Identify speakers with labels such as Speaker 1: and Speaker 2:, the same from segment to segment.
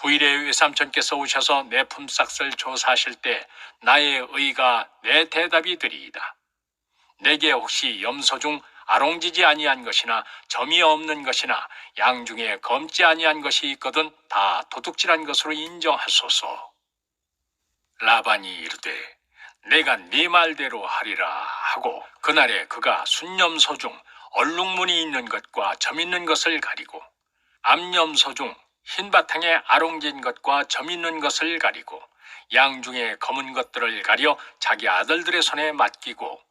Speaker 1: 후일에 외삼촌께서 오셔서 내 품삯을 조사하실 때 나의 의가 내 대답이 되리이다. 내게 혹시 염소 중 아롱지지 아니한 것이나 점이 없는 것이나 양 중에 검지 아니한 것이 있거든 다 도둑질한 것으로 인정하소서. 라반이 이르되 내가 네 말대로 하리라 하고 그날에 그가 순염소 중 얼룩무늬 있는 것과 점 있는 것을 가리고 암염소 중 흰 바탕에 아롱진 것과 점 있는 것을 가리고 양 중에 검은 것들을 가려 자기 아들들의 손에 맡기고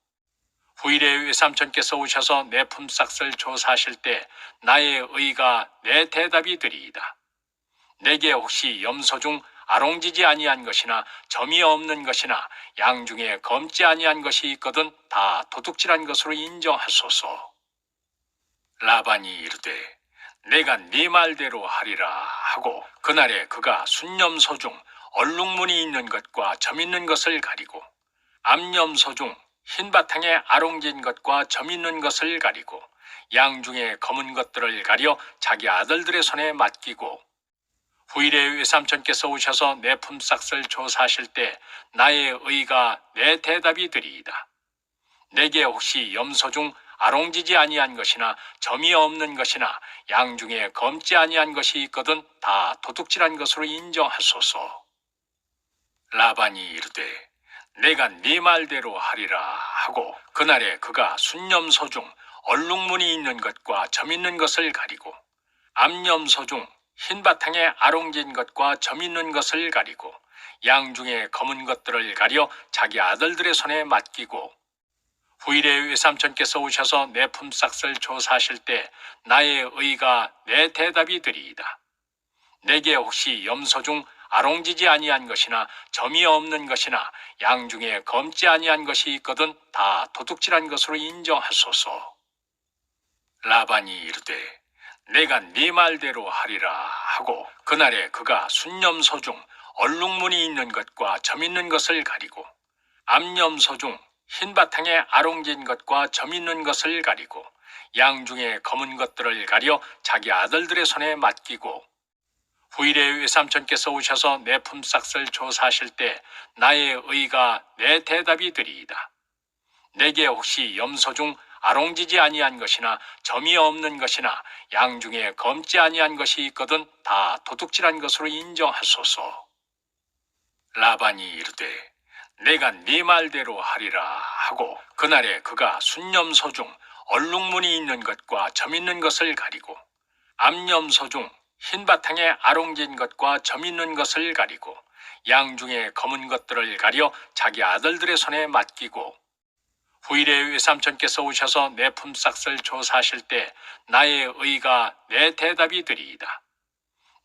Speaker 1: 후일에 외삼촌께서 오셔서 내 품삯을 조사하실 때 나의 의가 내 대답이 되리이다. 내게 혹시 염소 중 아롱지지 아니한 것이나 점이 없는 것이나 양 중에 검지 아니한 것이 있거든 다 도둑질한 것으로 인정하소서. 라반이 이르되 내가 네 말대로 하리라 하고 그날에 그가 순염소 중 얼룩무늬 있는 것과 점 있는 것을 가리고 암염소 중 흰 바탕에 아롱진 것과 점 있는 것을 가리고 양 중에 검은 것들을 가려 자기 아들들의 손에 맡기고 후일에 외삼촌께서 오셔서 내 품삯을 조사하실 때 나의 의가 내 대답이 되리이다. 내게 혹시 염소 중 아롱지지 아니한 것이나 점이 없는 것이나 양 중에 검지 아니한 것이 있거든 다 도둑질한 것으로 인정하소서. 라반이 이르되 내가 네 말대로 하리라 하고 그날에 그가 순염소 중 얼룩무늬 있는 것과 점 있는 것을 가리고 암염소 중 흰 바탕에 아롱진 것과 점 있는 것을 가리고 양 중에 검은 것들을 가려 자기 아들들의 손에 맡기고 후일에 외삼촌께서 오셔서 내 품삯을 조사하실 때 나의 의가 내 대답이 되리이다. 내게 혹시 염소 중 아롱지지 아니한 것이나 점이 없는 것이나 양 중에 검지 아니한 것이 있거든 다 도둑질한 것으로 인정하소서. 라반이 이르되 내가 네 말대로 하리라 하고 그날에 그가 순염소 중 얼룩무늬 있는 것과 점 있는 것을 가리고 암염소 중 흰 바탕에 아롱진 것과 점 있는 것을 가리고 양 중에 검은 것들을 가려 자기 아들들의 손에 맡기고 후일에 외삼촌께서 오셔서 내 품삯을 조사하실 때 나의 의가 내 대답이 되리이다. 내게 혹시 염소 중 아롱지지 아니한 것이나 점이 없는 것이나 양 중에 검지 아니한 것이 있거든 다 도둑질한 것으로 인정하소서. 라반이 이르되 내가 네 말대로 하리라 하고 그날에 그가 순염소 중 얼룩무늬 있는 것과 점 있는 것을 가리고 암염소 중 흰 바탕에 아롱진 것과 점 있는 것을 가리고 양 중에 검은 것들을 가려 자기 아들들의 손에 맡기고 후일에 외삼촌께서 오셔서 내 품삯을 조사하실 때 나의 의가 내 대답이 되리이다.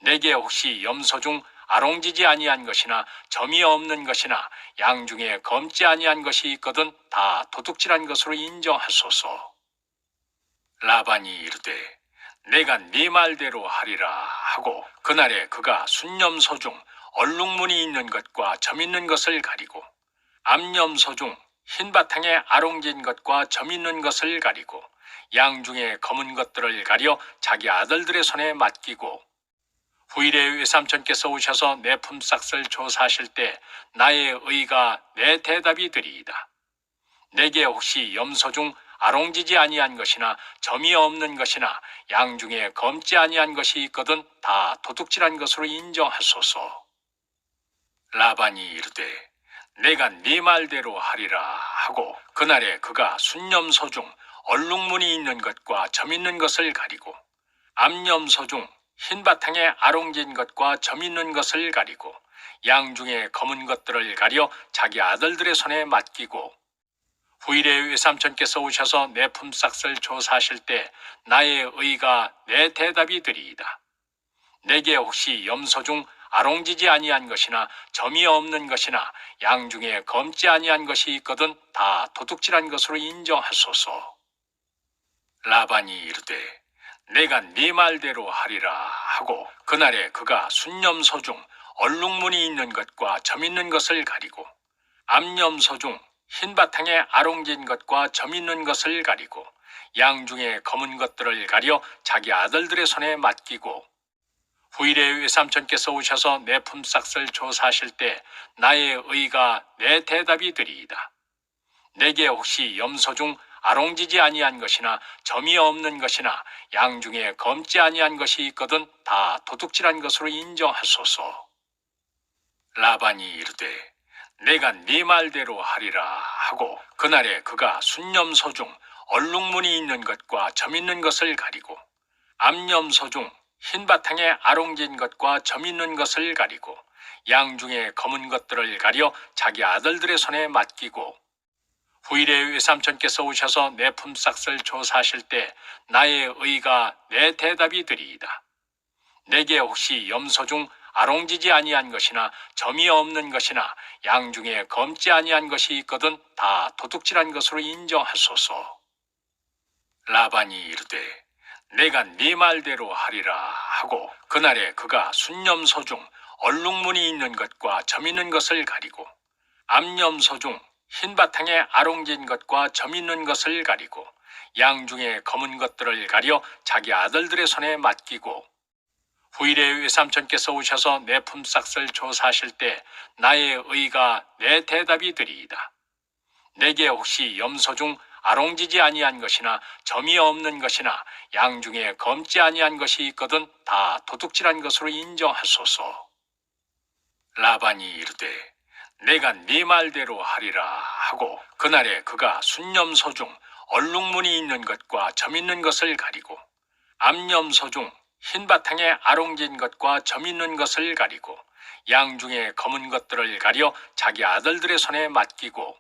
Speaker 1: 내게 혹시 염소 중 아롱지지 아니한 것이나 점이 없는 것이나 양 중에 검지 아니한 것이 있거든 다 도둑질한 것으로 인정하소서. 라반이 이르되 내가 네 말대로 하리라 하고 그날에 그가 순염소 중 얼룩무늬 있는 것과 점 있는 것을 가리고 암염소 중 흰 바탕에 아롱진 것과 점 있는 것을 가리고 양 중에 검은 것들을 가려 자기 아들들의 손에 맡기고 후일에 외삼촌께서 오셔서 내 품삯을 조사하실 때 나의 의가 내 대답이 되리이다. 내게 혹시 염소 중 아롱지지 아니한 것이나 점이 없는 것이나 양 중에 검지 아니한 것이 있거든 다 도둑질한 것으로 인정하소서. 라반이 이르되 내가 네 말대로 하리라 하고 그날에 그가 순염소 중 얼룩무늬 있는 것과 점 있는 것을 가리고 암염소 중 흰 바탕에 아롱진 것과 점 있는 것을 가리고 양 중에 검은 것들을 가려 자기 아들들의 손에 맡기고 후일에 외삼촌께서 오셔서 내 품삯을 조사하실 때 나의 의가 내 대답이 되리이다. 내게 혹시 염소 중 아롱지지 아니한 것이나 점이 없는 것이나 양 중에 검지 아니한 것이 있거든 다 도둑질한 것으로 인정하소서. 라반이 이르되 내가 네 말대로 하리라 하고 그날에 그가 순염소 중 얼룩무늬 있는 것과 점 있는 것을 가리고 암염소 중 흰 바탕에 아롱진 것과 점 있는 것을 가리고 양 중에 검은 것들을 가려 자기 아들들의 손에 맡기고 후일에 외삼촌께서 오셔서 내 품삯을 조사하실 때 나의 의가 내 대답이 되리이다. 내게 혹시 염소 중 아롱지지 아니한 것이나 점이 없는 것이나 양 중에 검지 아니한 것이 있거든 다 도둑질한 것으로 인정하소서. 라반이 이르되 내가 네 말대로 하리라 하고 그날에 그가 순염소 중 얼룩무늬 있는 것과 점 있는 것을 가리고 암염소 중 흰 바탕에 아롱진 것과 점 있는 것을 가리고 양 중에 검은 것들을 가려 자기 아들들의 손에 맡기고 후일에 외삼촌께서 오셔서 내 품삯을 조사하실 때 나의 의가 내 대답이 되리이다. 내게 혹시 염소 중 아롱지지 아니한 것이나 점이 없는 것이나 양 중에 검지 아니한 것이 있거든 다 도둑질한 것으로 인정하소서. 라반이 이르되 내가 네 말대로 하리라 하고 그날에 그가 순염소 중 얼룩무늬 있는 것과 점 있는 것을 가리고 암염소 중 흰 바탕에 아롱진 것과 점 있는 것을 가리고 양 중에 검은 것들을 가려 자기 아들들의 손에 맡기고 후일에 외삼촌께서 오셔서 내 품삯을 조사하실 때 나의 의가 내 대답이 되리이다. 내게 혹시 염소 중 아롱지지 아니한 것이나 점이 없는 것이나 양 중에 검지 아니한 것이 있거든 다 도둑질한 것으로 인정하소서. 라반이 이르되 내가 네 말대로 하리라 하고 그날에 그가 순염소 중 얼룩무늬 있는 것과 점 있는 것을 가리고 암염소 중 흰 바탕에 아롱진 것과 점 있는 것을 가리고 양 중에 검은 것들을 가려 자기 아들들의 손에 맡기고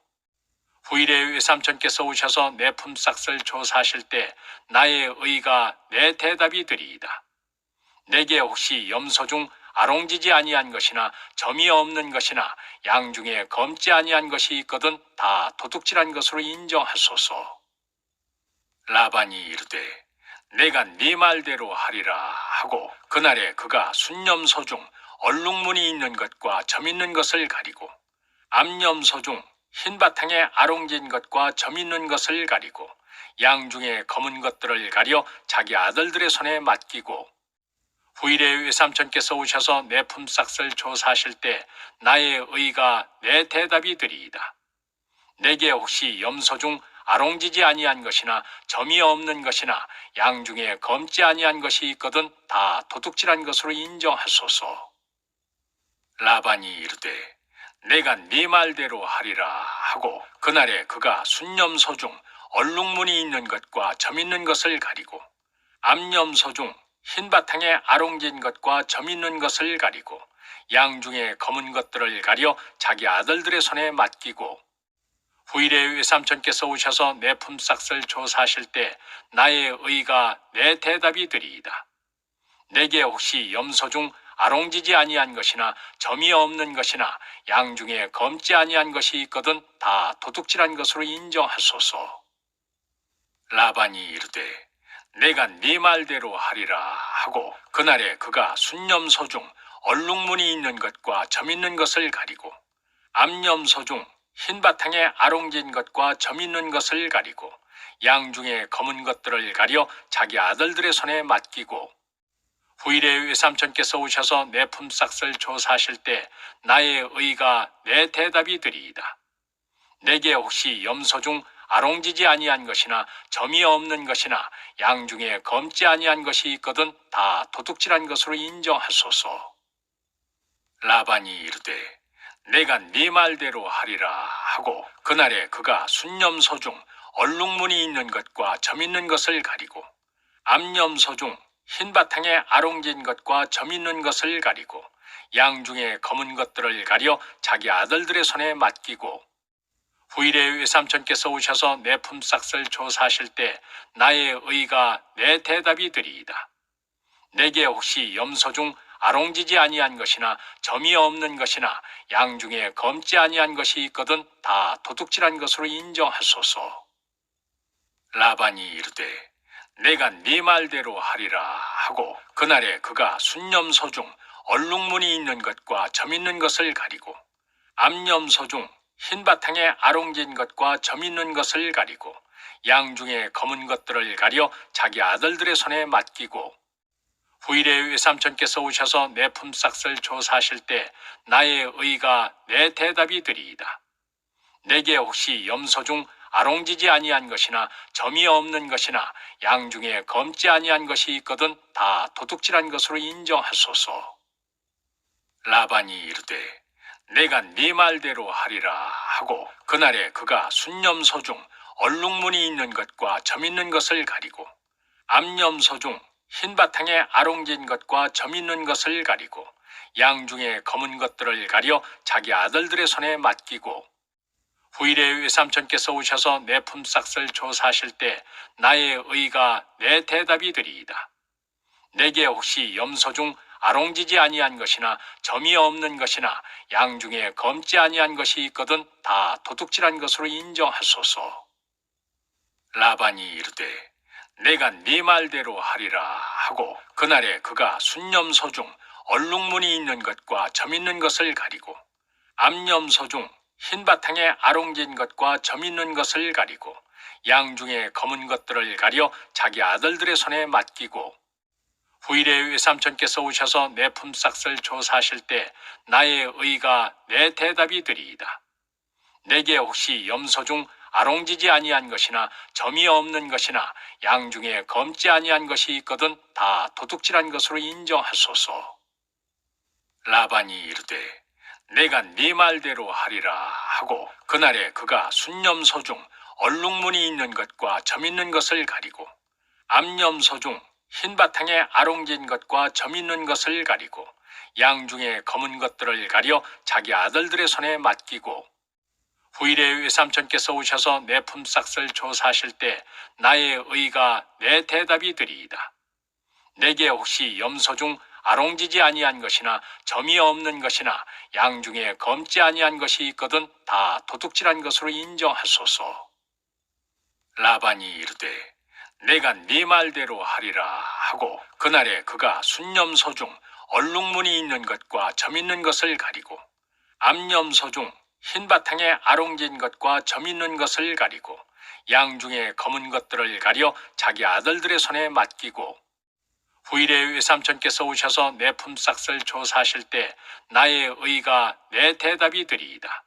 Speaker 1: 후일에 외삼촌께서 오셔서 내 품삯을 조사하실 때 나의 의가 내 대답이 되리이다. 내게 혹시 염소 중 아롱지지 아니한 것이나 점이 없는 것이나 양 중에 검지 아니한 것이 있거든 다 도둑질한 것으로 인정하소서. 라반이 이르되 내가 네 말대로 하리라 하고 그날에 그가 순염소 중 얼룩무늬 있는 것과 점 있는 것을 가리고 암염소 중 흰 바탕에 아롱진 것과 점 있는 것을 가리고 양 중에 검은 것들을 가려 자기 아들들의 손에 맡기고 후일에 외삼촌께서 오셔서 내 품삯을 조사하실 때 나의 의가 내 대답이 되리이다. 내게 혹시 염소 중 아롱지지 아니한 것이나 점이 없는 것이나 양 중에 검지 아니한 것이 있거든 다 도둑질한 것으로 인정하소서. 라반이 이르되 내가 네 말대로 하리라 하고 그날에 그가 순염소 중 얼룩무늬 있는 것과 점 있는 것을 가리고 암염소 중 흰 바탕에 아롱진 것과 점 있는 것을 가리고 양 중에 검은 것들을 가려 자기 아들들의 손에 맡기고 후일에 외삼촌께서 오셔서 내 품삯을 조사하실 때 나의 의가 내 대답이 되리이다. 내게 혹시 염소 중 아롱지지 아니한 것이나 점이 없는 것이나 양 중에 검지 아니한 것이 있거든 다 도둑질한 것으로 인정하소서. 라반이 이르되 내가 네 말대로 하리라 하고 그날에 그가 순염소 중 얼룩무늬 있는 것과 점 있는 것을 가리고 암염소 중 흰 바탕에 아롱진 것과 점 있는 것을 가리고 양 중에 검은 것들을 가려 자기 아들들의 손에 맡기고 후일에 외삼촌께서 오셔서 내 품삯을 조사하실 때 나의 의가 내 대답이 되리이다. 내게 혹시 염소 중 아롱지지 아니한 것이나 점이 없는 것이나 양 중에 검지 아니한 것이 있거든 다 도둑질한 것으로 인정하소서. 라반이 이르되 내가 네 말대로 하리라 하고 그날에 그가 순염소 중 얼룩무늬 있는 것과 점 있는 것을 가리고 암염소 중 흰 바탕에 아롱진 것과 점 있는 것을 가리고 양 중에 검은 것들을 가려 자기 아들들의 손에 맡기고 후일에 외삼촌께서 오셔서 내 품삯을 조사하실 때 나의 의가 내 대답이 되리이다. 내게 혹시 염소 중 아롱지지 아니한 것이나 점이 없는 것이나 양 중에 검지 아니한 것이 있거든 다 도둑질한 것으로 인정하소서. 라반이 이르되 내가 네 말대로 하리라 하고 그날에 그가 순염소 중 얼룩무늬 있는 것과 점 있는 것을 가리고 암염소 중 흰 바탕에 아롱진 것과 점 있는 것을 가리고 양 중에 검은 것들을 가려 자기 아들들의 손에 맡기고 후일에 외삼촌께서 오셔서 내 품삯을 조사하실 때 나의 의가 내 대답이 되리이다. 내게 혹시 염소 중 아롱지지 아니한 것이나 점이 없는 것이나 양 중에 검지 아니한 것이 있거든 다 도둑질한 것으로 인정하소서. 라반이 이르되 내가 네 말대로 하리라 하고 그날에 그가 순염소 중 얼룩무늬 있는 것과 점 있는 것을 가리고 암염소 중 흰 바탕에 아롱진 것과 점 있는 것을 가리고 양 중에 검은 것들을 가려 자기 아들들의 손에 맡기고 후일에 외삼촌께서 오셔서 내 품삯을 조사하실 때 나의 의가 내 대답이 되리이다. 내게 혹시 염소 중 아롱지지 아니한 것이나 점이 없는 것이나 양 중에 검지 아니한 것이 있거든 다 도둑질한 것으로 인정하소서. 라반이 이르되 내가 네 말대로 하리라 하고 그날에 그가 순염소 중 얼룩무늬 있는 것과 점 있는 것을 가리고 암염소 중 흰 바탕에 아롱진 것과 점 있는 것을 가리고 양 중에 검은 것들을 가려 자기 아들들의 손에 맡기고 후일에 외삼촌께서 오셔서 내 품삯을 조사하실 때 나의 의가 내 대답이 되리이다. 내게 혹시 염소 중 아롱지지 아니한 것이나 점이 없는 것이나 양 중에 검지 아니한 것이 있거든 다 도둑질한 것으로 인정하소서. 라반이 이르되 내가 네 말대로 하리라 하고 그날에 그가 순염소 중 얼룩무늬 있는 것과 점 있는 것을 가리고 암염소 중 흰 바탕에 아롱진 것과 점 있는 것을 가리고 양 중에 검은 것들을 가려 자기 아들들의 손에 맡기고 후일에 외삼촌께서 오셔서 내 품삯을 조사하실 때 나의 의가 내 대답이 되리이다. 내게 혹시 염소 중 아롱지지 아니한 것이나 점이 없는 것이나 양 중에 검지 아니한 것이 있거든 다 도둑질한 것으로 인정하소서. 라반이 이르되 내가 네 말대로 하리라 하고 그날에 그가 순염소 중 얼룩무늬 있는 것과 점 있는 것을 가리고 암염소 중 흰 바탕에 아롱진 것과 점 있는 것을 가리고 양 중에 검은 것들을 가려 자기 아들들의 손에 맡기고 후일에 외삼촌께서 오셔서 내 품삯을 조사하실 때 나의 의가 내 대답이 되리이다.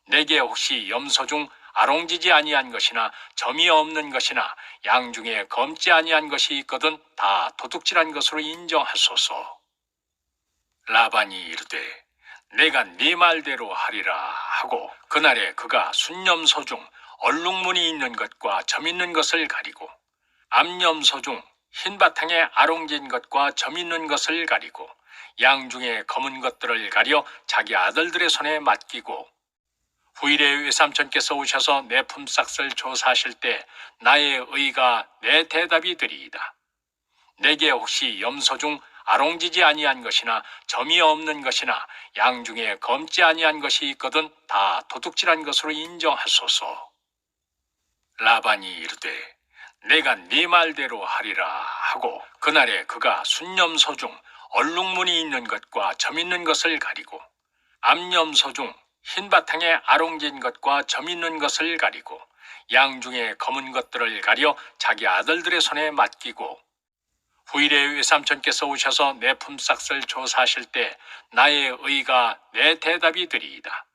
Speaker 1: 내게 혹시 염소 중 아롱지지 아니한 것이나 점이 없는 것이나 양 중에 검지 아니한 것이 있거든 다 도둑질한 것으로 인정하소서. 라반이 이르되 내가 네 말대로 하리라 하고 그날에 그가 순염소 중 얼룩무늬 있는 것과 점 있는 것을 가리고 암염소 중 흰 바탕에 아롱진 것과 점 있는 것을 가리고 양 중에 검은 것들을 가려 자기 아들들의 손에 맡기고 후일에 외삼촌께서 오셔서 내 품삯을 조사하실 때 나의 의가 내 대답이 되리이다. 내게 혹시 염소 중 아롱지지 아니한 것이나 점이 없는 것이나 양 중에 검지 아니한 것이 있거든 다 도둑질한 것으로 인정하소서. 라반이 이르되 내가 네 말대로 하리라 하고 그날에 그가 순염소 중 얼룩무늬 있는 것과 점 있는 것을 가리고 암염소 중 흰 바탕에 아롱진 것과 점 있는 것을 가리고 양 중에 검은 것들을 가려 자기 아들들의 손에 맡기고 후일에 외삼촌께서 오셔서 내 품삯을 조사하실 때 나의 의가 내 대답이 되리이다.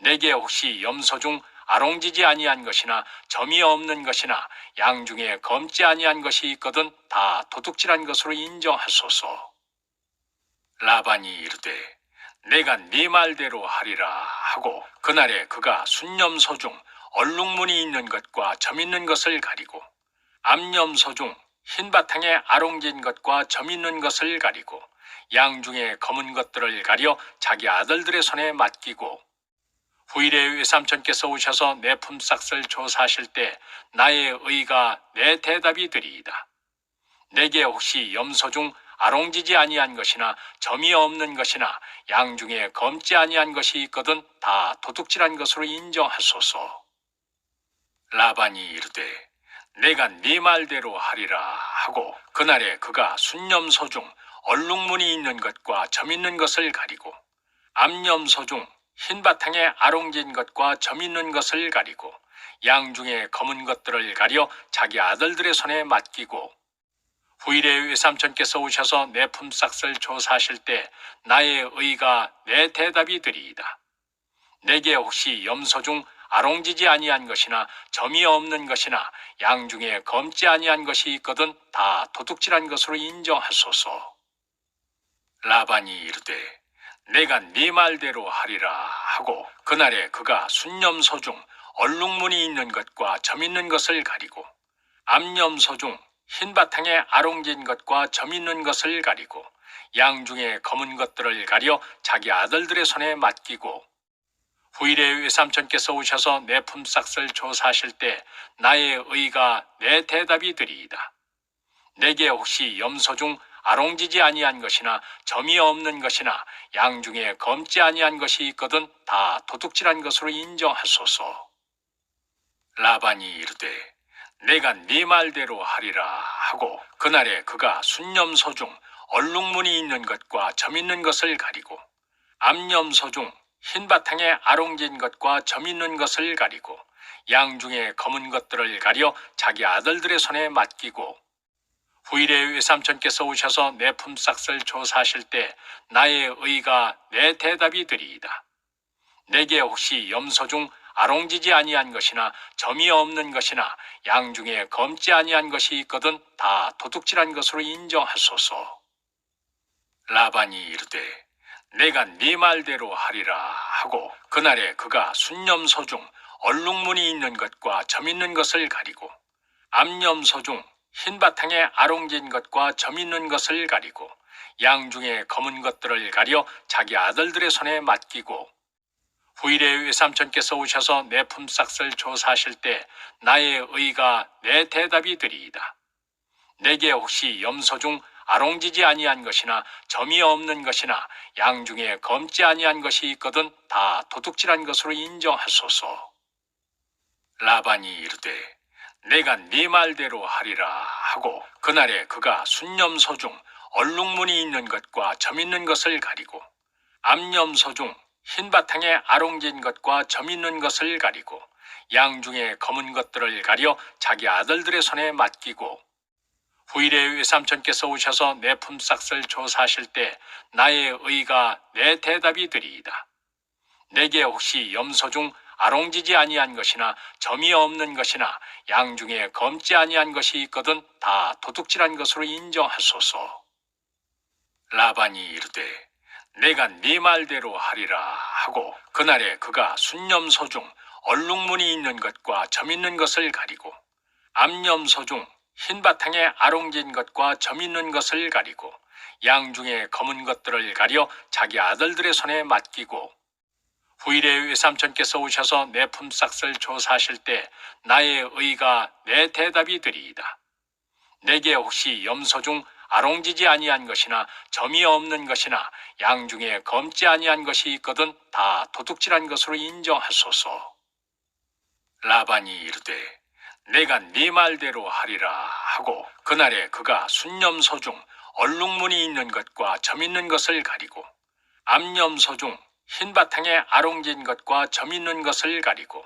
Speaker 1: 내게 혹시 염소 중 아롱지지 아니한 것이나 점이 없는 것이나 양 중에 검지 아니한 것이 있거든 다 도둑질한 것으로 인정하소서. 라반이 이르되 내가 네 말대로 하리라 하고 그날에 그가 순염소 중 얼룩무늬 있는 것과 점 있는 것을 가리고 암염소 중 흰 바탕에 아롱진 것과 점 있는 것을 가리고 양 중에 검은 것들을 가려 자기 아들들의 손에 맡기고 후일에 외삼촌께서 오셔서 내 품삯을 조사하실 때 나의 의가 내 대답이 되리이다. 내게 혹시 염소 중 아롱지지 아니한 것이나 점이 없는 것이나 양 중에 검지 아니한 것이 있거든 다 도둑질한 것으로 인정하소서. 라반이 이르되 내가 네 말대로 하리라 하고 그날에 그가 순염소 중 얼룩무늬 있는 것과 점 있는 것을 가리고 암염소 중 흰 바탕에 아롱진 것과 점 있는 것을 가리고 양 중에 검은 것들을 가려 자기 아들들의 손에 맡기고 후일에 외삼촌께서 오셔서 내 품삯을 조사하실 때 나의 의가 내 대답이 되리이다. 내게 혹시 염소 중 아롱지지 아니한 것이나 점이 없는 것이나 양 중에 검지 아니한 것이 있거든 다 도둑질한 것으로 인정하소서. 라반이 이르되 내가 네 말대로 하리라 하고 그날에 그가 순염소 중 얼룩무늬 있는 것과 점 있는 것을 가리고 암염소 중 흰 바탕에 아롱진 것과 점 있는 것을 가리고 양 중에 검은 것들을 가려 자기 아들들의 손에 맡기고 후일에 외삼촌께서 오셔서 내 품삯을 조사하실 때 나의 의가 내 대답이 되리이다. 내게 혹시 염소 중 아롱지지 아니한 것이나 점이 없는 것이나 양 중에 검지 아니한 것이 있거든 다 도둑질한 것으로 인정하소서. 라반이 이르되 내가 네 말대로 하리라 하고 그날에 그가 순염소 중 얼룩무늬 있는 것과 점 있는 것을 가리고 암염소 중 흰 바탕에 아롱진 것과 점 있는 것을 가리고 양 중에 검은 것들을 가려 자기 아들들의 손에 맡기고 후일에 외삼촌께서 오셔서 내 품삯을 조사하실 때 나의 의가 내 대답이 되리이다. 내게 혹시 염소 중 아롱지지 아니한 것이나 점이 없는 것이나 양 중에 검지 아니한 것이 있거든 다 도둑질한 것으로 인정하소서. 라반이 이르되 내가 네 말대로 하리라 하고 그날에 그가 순염소 중 얼룩무늬 있는 것과 점 있는 것을 가리고 암염소 중 흰 바탕에 아롱진 것과 점 있는 것을 가리고 양 중에 검은 것들을 가려 자기 아들들의 손에 맡기고 후일에 외삼촌께서 오셔서 내 품삯을 조사하실 때 나의 의가 내 대답이 되리이다. 내게 혹시 염소 중 아롱지지 아니한 것이나 점이 없는 것이나 양 중에 검지 아니한 것이 있거든 다 도둑질한 것으로 인정하소서. 라반이 이르되 내가 네 말대로 하리라 하고 그날에 그가 순염소 중 얼룩무늬 있는 것과 점 있는 것을 가리고 암염소 중 흰 바탕에 아롱진 것과 점 있는 것을 가리고 양 중에 검은 것들을 가려 자기 아들들의 손에 맡기고 후일에 외삼촌께서 오셔서 내 품삯을 조사하실 때 나의 의가 내 대답이 되리이다. 내게 혹시 염소 중 아롱지지 아니한 것이나 점이 없는 것이나 양 중에 검지 아니한 것이 있거든 다 도둑질한 것으로 인정하소서. 라반이 이르되 내가 네 말대로 하리라 하고 그날에 그가 순염소 중 얼룩무늬 있는 것과 점 있는 것을 가리고 암염소 중 흰 바탕에 아롱진 것과 점 있는 것을 가리고 양 중에 검은 것들을 가려 자기 아들들의 손에 맡기고 후일에 외삼촌께서 오셔서 내 품삯을 조사하실 때 나의 의가 내 대답이 되리이다. 내게 혹시 염소 중 아롱지지 아니한 것이나 점이 없는 것이나 양 중에 검지 아니한 것이 있거든 다 도둑질한 것으로 인정하소서. 라반이 이르되 내가 네 말대로 하리라 하고 그날에 그가 순염소 중 얼룩무늬 있는 것과 점 있는 것을 가리고 암염소 중 흰 바탕에 아롱진 것과 점 있는 것을 가리고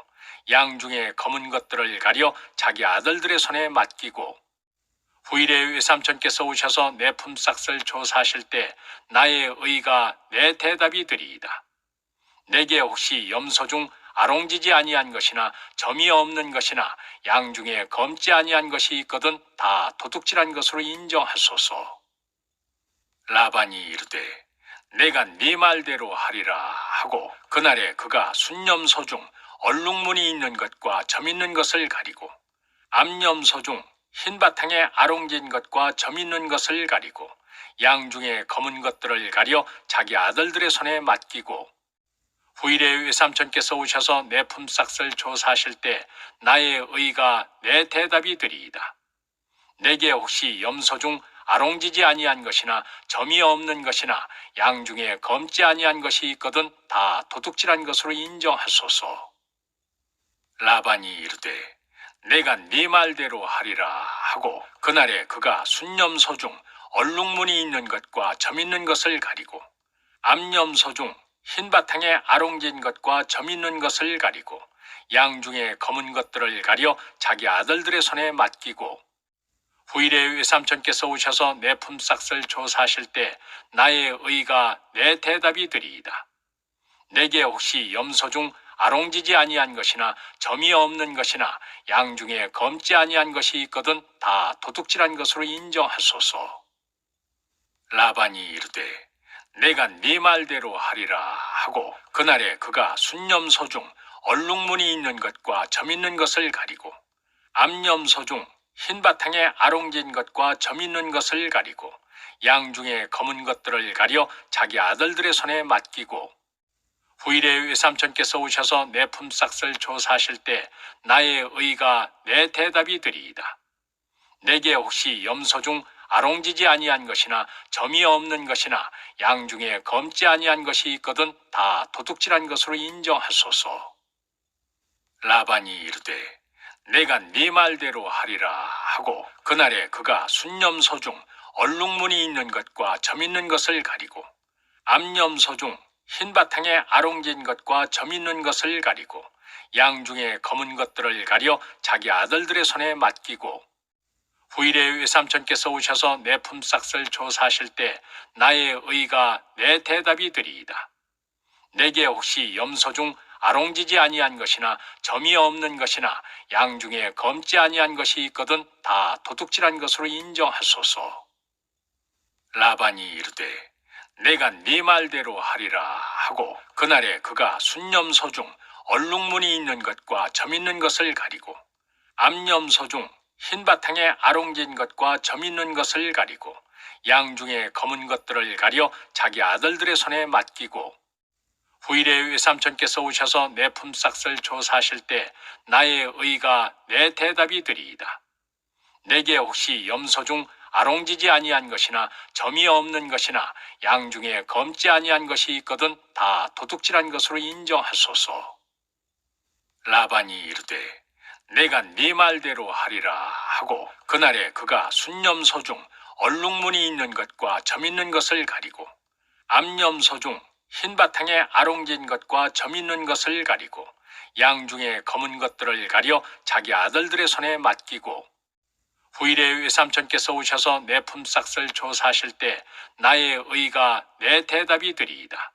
Speaker 1: 양 중에 검은 것들을 가려 자기 아들들의 손에 맡기고 후일에 외삼촌께서 오셔서 내 품삯을 조사하실 때 나의 의가 내 대답이 되리이다. 내게 혹시 염소 중 아롱지지 아니한 것이나 점이 없는 것이나 양 중에 검지 아니한 것이 있거든 다 도둑질한 것으로 인정하소서. 라반이 이르되 내가 네 말대로 하리라 하고 그날에 그가 순염소 중 얼룩무늬 있는 것과 점 있는 것을 가리고 암염소 중 흰 바탕에 아롱진 것과 점 있는 것을 가리고 양 중에 검은 것들을 가려 자기 아들들의 손에 맡기고 후일에 외삼촌께서 오셔서 내 품삯을 조사하실 때 나의 의가 내 대답이 되리이다. 내게 혹시 염소 중 아롱지지 아니한 것이나 점이 없는 것이나 양 중에 검지 아니한 것이 있거든 다 도둑질한 것으로 인정하소서. 라반이 이르되 내가 네 말대로 하리라 하고 그날에 그가 순염소 중 얼룩무늬 있는 것과 점 있는 것을 가리고 암염소 중 흰 바탕에 아롱진 것과 점 있는 것을 가리고 양 중에 검은 것들을 가려 자기 아들들의 손에 맡기고 후일에 외삼촌께서 오셔서 내 품삯을 조사하실 때 나의 의가 내 대답이 되리이다. 내게 혹시 염소 중 아롱지지 아니한 것이나 점이 없는 것이나 양 중에 검지 아니한 것이 있거든 다 도둑질한 것으로 인정하소서. 라반이 이르되 내가 네 말대로 하리라 하고 그날에 그가 순염소 중 얼룩무늬 있는 것과 점 있는 것을 가리고 암염소 중 흰 바탕에 아롱진 것과 점 있는 것을 가리고 양 중에 검은 것들을 가려 자기 아들들의 손에 맡기고 후일에 외삼촌께서 오셔서 내 품삯을 조사하실 때 나의 의가 내 대답이 되리이다. 내게 혹시 염소 중 아롱지지 아니한 것이나 점이 없는 것이나 양 중에 검지 아니한 것이 있거든 다 도둑질한 것으로 인정하소서. 라반이 이르되 내가 네 말대로 하리라 하고 그날에 그가 순염소 중 얼룩무늬 있는 것과 점 있는 것을 가리고 암염소 중 흰 바탕에 아롱진 것과 점 있는 것을 가리고 양 중에 검은 것들을 가려 자기 아들들의 손에 맡기고 후일에 외삼촌께서 오셔서 내 품삯을 조사하실 때 나의 의가 내 대답이 되리이다. 내게 혹시 염소 중 아롱지지 아니한 것이나 점이 없는 것이나 양 중에 검지 아니한 것이 있거든 다 도둑질한 것으로 인정하소서. 라반이 이르되 내가 네 말대로 하리라 하고 그날에 그가 순염소 중 얼룩무늬 있는 것과 점 있는 것을 가리고 암염소 중 흰 바탕에 아롱진 것과 점 있는 것을 가리고 양 중에 검은 것들을 가려 자기 아들들의 손에 맡기고 후일에 외삼촌께서 오셔서 내 품삯을 조사하실 때 나의 의가 내 대답이 되리이다. 내게 혹시 염소 중 아롱지지 아니한 것이나 점이 없는 것이나 양 중에 검지 아니한 것이 있거든 다 도둑질한 것으로 인정하소서. 라반이 이르되 내가 네 말대로 하리라 하고 그날에 그가 순염소 중 얼룩무늬 있는 것과 점 있는 것을 가리고 암염소 중 흰 바탕에 아롱진 것과 점 있는 것을 가리고 양 중에 검은 것들을 가려 자기 아들들의 손에 맡기고 후일에 외삼촌께서 오셔서 내 품삯을 조사하실 때 나의 의가 내 대답이 되리이다.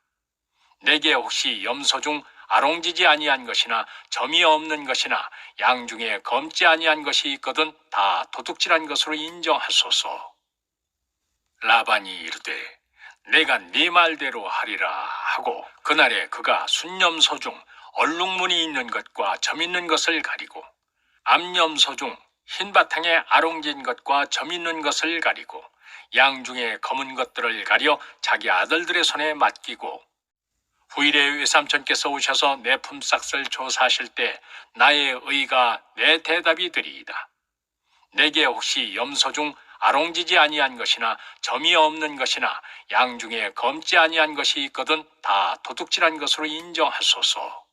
Speaker 1: 내게 혹시 염소 중 아롱지지 아니한 것이나 점이 없는 것이나 양 중에 검지 아니한 것이 있거든 다 도둑질한 것으로 인정하소서. 라반이 이르되 내가 네 말대로 하리라 하고 그날에 그가 순염소 중 얼룩무늬 있는 것과 점 있는 것을 가리고 암염소 중 흰 바탕에 아롱진 것과 점 있는 것을 가리고 양 중에 검은 것들을 가려 자기 아들들의 손에 맡기고 후일에 외삼촌께서 오셔서 내 품삯을 조사하실 때 나의 의가 내 대답이 되리이다. 내게 혹시 염소 중 아롱지지 아니한 것이나 점이 없는 것이나 양 중에 검지 아니한 것이 있거든 다 도둑질한 것으로 인정하소서.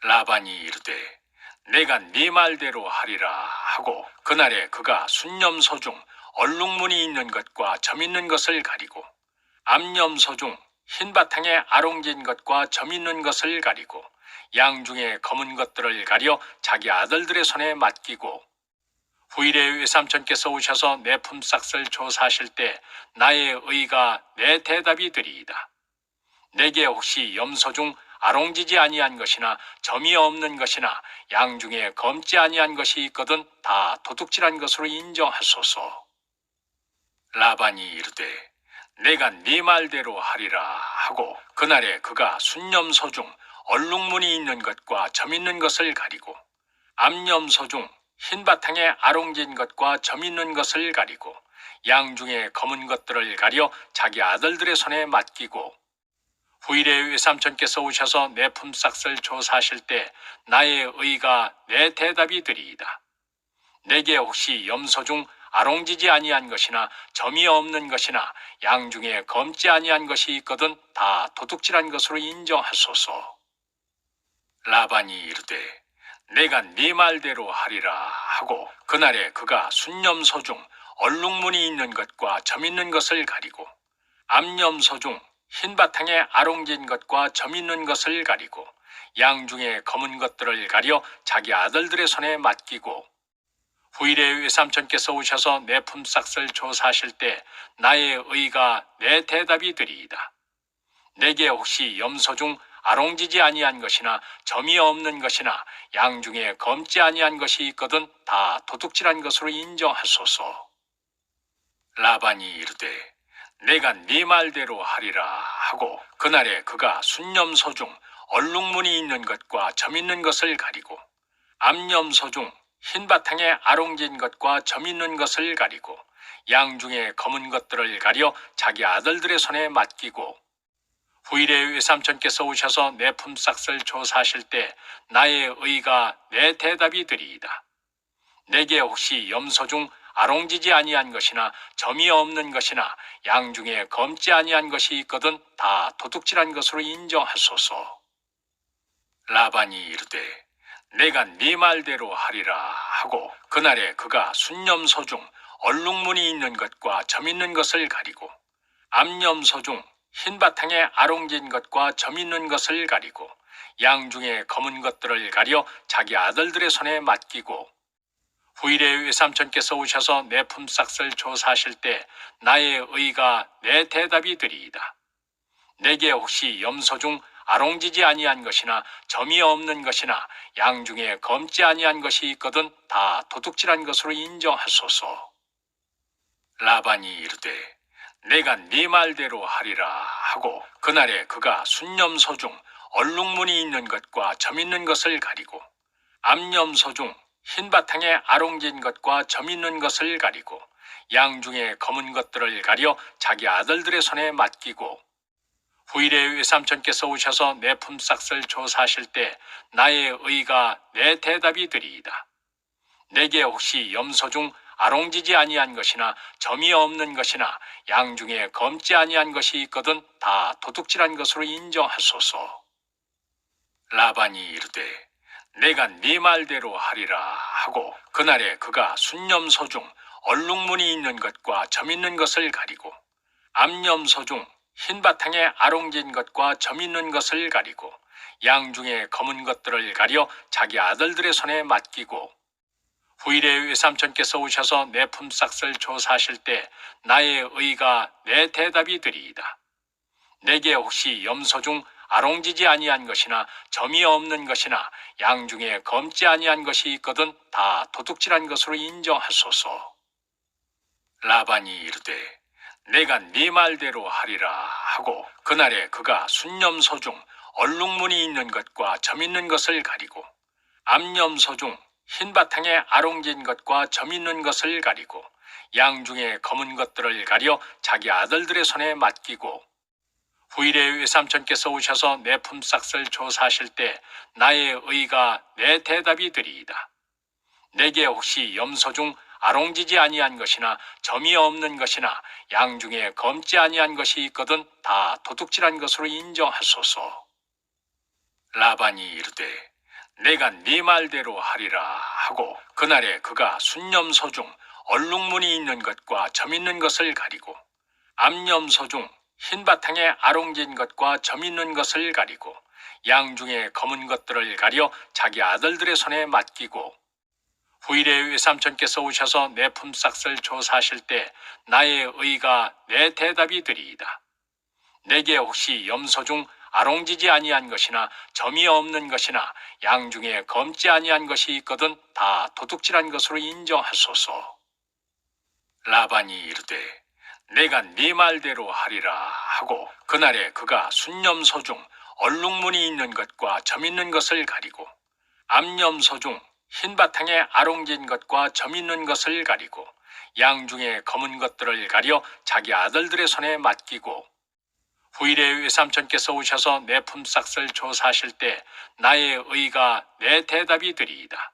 Speaker 1: 라반이 이르되 내가 네 말대로 하리라 하고 그날에 그가 순염소 중 얼룩무늬 있는 것과 점 있는 것을 가리고 암염소 중 흰 바탕에 아롱진 것과 점 있는 것을 가리고 양 중에 검은 것들을 가려 자기 아들들의 손에 맡기고 후일에 외삼촌께서 오셔서 내 품삯을 조사하실 때 나의 의가 내 대답이 되리이다. 내게 혹시 염소 중 아롱지지 아니한 것이나 점이 없는 것이나 양 중에 검지 아니한 것이 있거든 다 도둑질한 것으로 인정하소서. 라반이 이르되 내가 네 말대로 하리라 하고 그날에 그가 순염소 중 얼룩무늬 있는 것과 점 있는 것을 가리고 암염소 중 흰 바탕에 아롱진 것과 점 있는 것을 가리고 양 중에 검은 것들을 가려 자기 아들들의 손에 맡기고 후일에 외삼촌께서 오셔서 내 품삯을 조사하실 때 나의 의가 내 대답이 되리이다. 내게 혹시 염소 중 아롱지지 아니한 것이나 점이 없는 것이나 양 중에 검지 아니한 것이 있거든 다 도둑질한 것으로 인정하소서. 라반이 이르되 내가 네 말대로 하리라 하고 그날에 그가 순염소 중 얼룩무늬 있는 것과 점 있는 것을 가리고 암염소 중 흰 바탕에 아롱진 것과 점 있는 것을 가리고 양 중에 검은 것들을 가려 자기 아들들의 손에 맡기고 후일에 외삼촌께서 오셔서 내 품삯을 조사하실 때 나의 의가 내 대답이 되리이다. 내게 혹시 염소 중 아롱지지 아니한 것이나 점이 없는 것이나 양 중에 검지 아니한 것이 있거든 다 도둑질한 것으로 인정하소서. 라반이 이르되 내가 네 말대로 하리라 하고 그날에 그가 순염소 중 얼룩무늬 있는 것과 점 있는 것을 가리고 암염소 중 흰 바탕에 아롱진 것과 점 있는 것을 가리고 양 중에 검은 것들을 가려 자기 아들들의 손에 맡기고 후일에 외삼촌께서 오셔서 내 품삯을 조사하실 때 나의 의가 내 대답이 되리이다. 내게 혹시 염소 중 아롱지지 아니한 것이나 점이 없는 것이나 양 중에 검지 아니한 것이 있거든 다 도둑질한 것으로 인정하소서. 라반이 이르되 내가 네 말대로 하리라 하고 그날에 그가 순염소 중 얼룩무늬 있는 것과 점 있는 것을 가리고 암염소 중 흰 바탕에 아롱진 것과 점 있는 것을 가리고 양 중에 검은 것들을 가려 자기 아들들의 손에 맡기고 후일에 외삼촌께서 오셔서 내 품삯을 조사하실 때 나의 의가 내 대답이 되리이다. 내게 혹시 염소 중 아롱지지 아니한 것이나 점이 없는 것이나 양 중에 검지 아니한 것이 있거든 다 도둑질한 것으로 인정하소서. 라반이 이르되 내가 네 말대로 하리라 하고 그날에 그가 순염소 중 얼룩무늬 있는 것과 점 있는 것을 가리고 암염소 중 흰 바탕에 아롱진 것과 점 있는 것을 가리고 양 중에 검은 것들을 가려 자기 아들들의 손에 맡기고 후일에 외삼촌께서 오셔서 내 품삯을 조사하실 때 나의 의가 내 대답이 되리이다. 내게 혹시 염소 중 아롱지지 아니한 것이나 점이 없는 것이나 양 중에 검지 아니한 것이 있거든 다 도둑질한 것으로 인정하소서. 라반이 이르되 내가 네 말대로 하리라 하고 그날에 그가 순염소 중 얼룩무늬 있는 것과 점 있는 것을 가리고 암염소 중 흰 바탕에 아롱진 것과 점 있는 것을 가리고 양 중에 검은 것들을 가려 자기 아들들의 손에 맡기고 후일에 외삼촌께서 오셔서 내 품삯을 조사하실 때 나의 의가 내 대답이 되리이다. 내게 혹시 염소 중 아롱지지 아니한 것이나 점이 없는 것이나 양 중에 검지 아니한 것이 있거든 다 도둑질한 것으로 인정하소서. 라반이 이르되 내가 네 말대로 하리라 하고 그날에 그가 순염소 중 얼룩무늬 있는 것과 점 있는 것을 가리고 암염소 중 흰 바탕에 아롱진 것과 점 있는 것을 가리고 양 중에 검은 것들을 가려 자기 아들들의 손에 맡기고 후일에 외삼촌께서 오셔서 내 품삯을 조사하실 때 나의 의가 내 대답이 되리이다. 내게 혹시 염소 중 아롱지지 아니한 것이나 점이 없는 것이나 양 중에 검지 아니한 것이 있거든 다 도둑질한 것으로 인정하소서. 라반이 이르되 내가 네 말대로 하리라 하고 그날에 그가 순염소 중 얼룩무늬 있는 것과 점 있는 것을 가리고 암염소 중 흰 바탕에 아롱진 것과 점 있는 것을 가리고 양 중에 검은 것들을 가려 자기 아들들의 손에 맡기고 후일에 외삼촌께서 오셔서 내 품삯을 조사하실 때 나의 의가 내 대답이 되리이다. 내게 혹시 염소 중 아롱지지 아니한 것이나 점이 없는 것이나 양 중에 검지 아니한 것이 있거든 다 도둑질한 것으로 인정하소서. 라반이 이르되 내가 네 말대로 하리라 하고 그날에 그가 순염소 중 얼룩무늬 있는 것과 점 있는 것을 가리고 암염소 중 흰 바탕에 아롱진 것과 점 있는 것을 가리고 양 중에 검은 것들을 가려 자기 아들들의 손에 맡기고 후일에 외삼촌께서 오셔서 내 품삯을 조사하실 때 나의 의가 내 대답이 되리이다.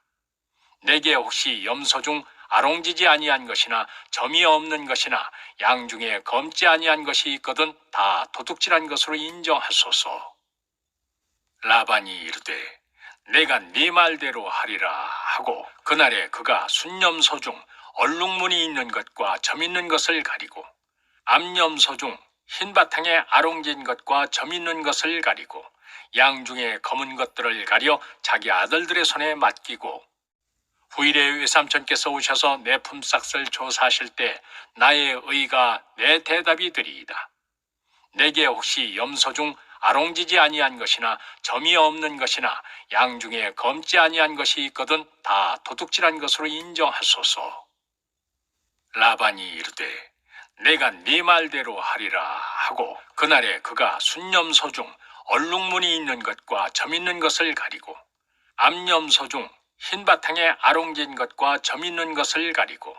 Speaker 1: 내게 혹시 염소 중 아롱지지 아니한 것이나 점이 없는 것이나 양 중에 검지 아니한 것이 있거든 다 도둑질한 것으로 인정하소서. 라반이 이르되 내가 네 말대로 하리라 하고 그날에 그가 순염소 중 얼룩무늬 있는 것과 점 있는 것을 가리고 암염소 중 흰 바탕에 아롱진 것과 점 있는 것을 가리고 양 중에 검은 것들을 가려 자기 아들들의 손에 맡기고 후일에 외삼촌께서 오셔서 내 품삯을 조사하실 때 나의 의가 내 대답이 되리이다. 내게 혹시 염소 중 아롱지지 아니한 것이나 점이 없는 것이나 양 중에 검지 아니한 것이 있거든 다 도둑질한 것으로 인정하소서. 라반이 이르되 내가 네 말대로 하리라 하고 그날에 그가 순염소 중 얼룩무늬 있는 것과 점 있는 것을 가리고 암염소 중 흰 바탕에 아롱진 것과 점 있는 것을 가리고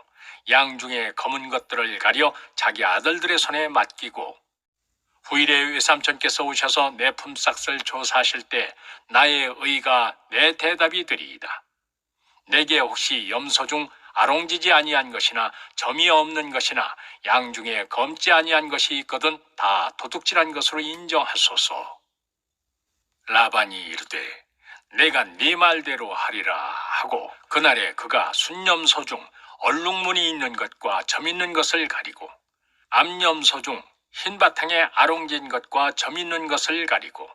Speaker 1: 양 중에 검은 것들을 가려 자기 아들들의 손에 맡기고 후일에 외삼촌께서 오셔서 내 품삯을 조사하실 때 나의 의가 내 대답이 되리이다. 내게 혹시 염소 중 아롱지지 아니한 것이나 점이 없는 것이나 양 중에 검지 아니한 것이 있거든 다 도둑질한 것으로 인정하소서. 라반이 이르되 내가 네 말대로 하리라 하고 그날에 그가 순염소 중 얼룩무늬 있는 것과 점 있는 것을 가리고 암염소 중 흰 바탕에 아롱진 것과 점 있는 것을 가리고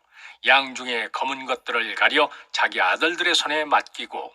Speaker 1: 양 중에 검은 것들을 가려 자기 아들들의 손에 맡기고